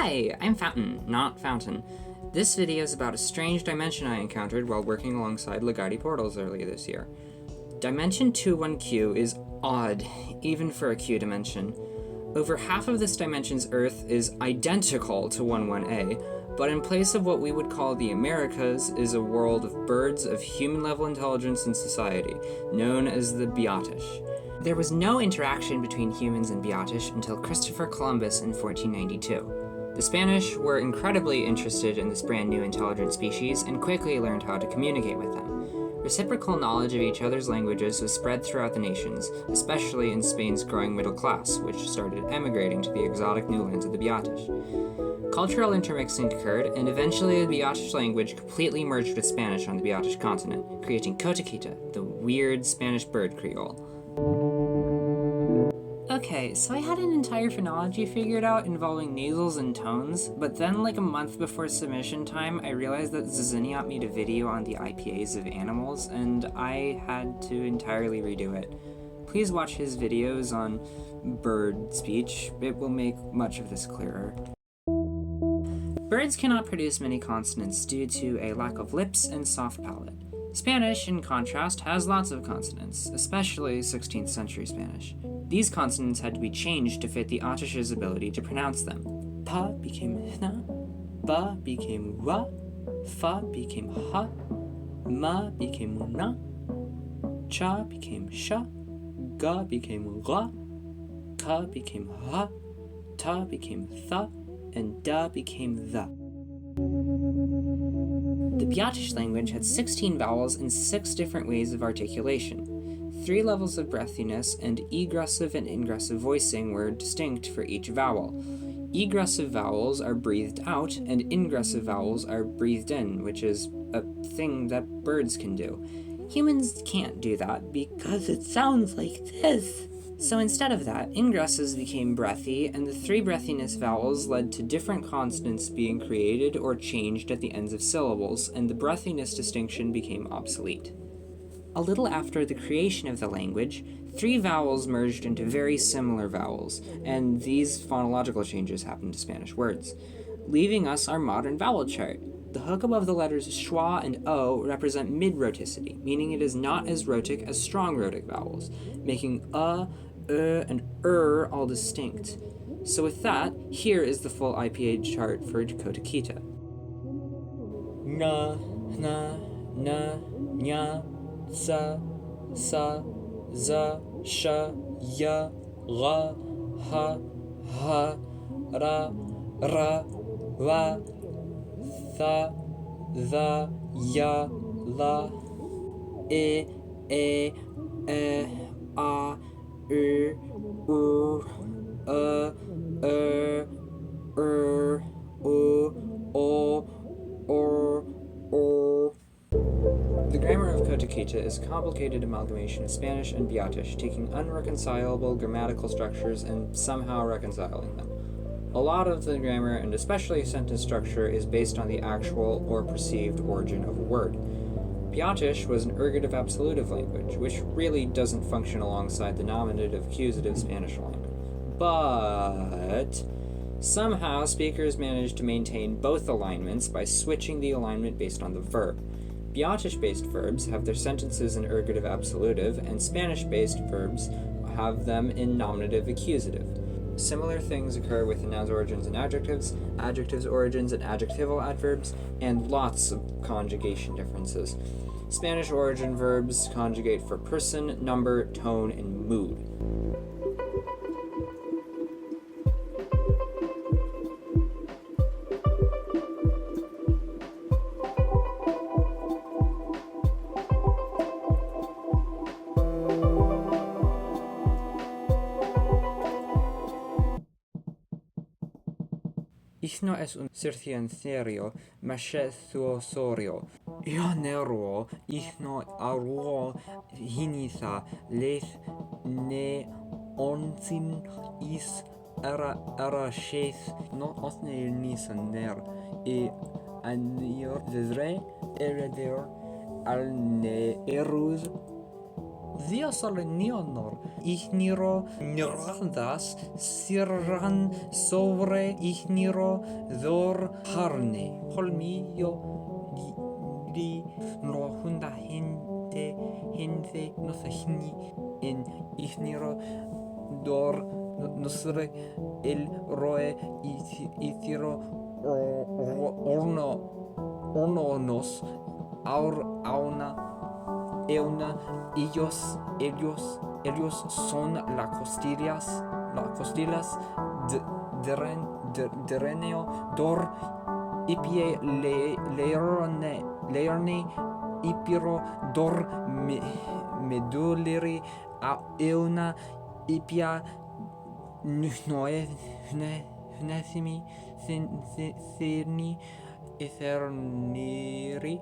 Hi, I'm Fountain, not Fountain. This video is about a strange dimension I encountered while working alongside Legati portals earlier this year. Dimension 21Q is odd, even for a Q dimension. Over half of this dimension's Earth is identical to 11A, but in place of what we would call the Americas is a world of birds of human-level intelligence and society, known as the Beotish. There was no interaction between humans and Beotish until Christopher Columbus in 1492. The Spanish were incredibly interested in this brand new intelligent species and quickly learned how to communicate with them. Reciprocal knowledge of each other's languages was spread throughout the nations, especially in Spain's growing middle class, which started emigrating to the exotic new lands of the Beotish. Cultural intermixing occurred, and eventually the Beotish language completely merged with Spanish on the Beotish continent, creating Kotakita, the weird Spanish bird creole. Okay, so I had an entire phonology figured out involving nasals and tones, but then like a month before submission time, I realized that Zaziniot made a video on the IPAs of animals, and I had to entirely redo it. Please watch his videos on bird speech. It will make much of this clearer. Birds cannot produce many consonants due to a lack of lips and soft palate. Spanish, in contrast, has lots of consonants, especially 16th century Spanish. These consonants had to be changed to fit the Ottish's ability to pronounce them. Pa became hna, ba became wa, fa became ha, ma became na, cha became sha, ga became ra, ka became ha, ta became tha, and da became the. The Beotish language had 16 vowels and 6 different ways of articulation. 3 levels of breathiness and egressive and ingressive voicing were distinct for each vowel. Egressive vowels are breathed out, and ingressive vowels are breathed in, which is a thing that birds can do. Humans can't do that because it sounds like this. So instead of that, ingresses became breathy, and the 3 breathiness vowels led to different consonants being created or changed at the ends of syllables, and the breathiness distinction became obsolete. A little after the creation of the language, 3 vowels merged into very similar vowels, and these phonological changes happened to Spanish words, leaving us our modern vowel chart. The hook above the letters schwa and o represent mid-rhoticity, meaning it is not as rhotic as strong rhotic vowels, making and all distinct. So with that, here is the full IPA chart for Kotakita. Na, hna, na, nya, sa, za, sha, ya, ra, ha, ra, wa, tha, tha, ya, la, e, a, The grammar of Kotakita is a complicated amalgamation of Spanish and Beotish, taking unreconcilable grammatical structures and somehow reconciling them. A lot of the grammar, and especially sentence structure, is based on the actual or perceived origin of a word. Beotish was an ergative absolutive language, which really doesn't function alongside the nominative accusative Spanish alignment. But somehow speakers managed to maintain both alignments by switching the alignment based on the verb. Beotish-based verbs have their sentences in ergative absolutive, and Spanish-based verbs have them in nominative accusative. Similar things occur with nouns origins and adjectives, adjectives origins and adjectival adverbs, and lots of conjugation differences. Spanish origin verbs conjugate for person, number, tone, and mood. Ichno es un circienciero, mashe thuosorio. Ionero, ichno aruo hinitha, leth ne onsin is ara sheth, no osne nisaner, e anir zezre, ereder, al ne eruz, Diasolenianor, igniro niradas, sirran sobre igniro dor harne. Holmio di no hunda hente no sahini in igniro dor nusre el roe itiro ornonos auna euna ellos son las costillas de reneo dor ipie leerne ipiro dor medullere a euna ipia hunethimi theni etherniri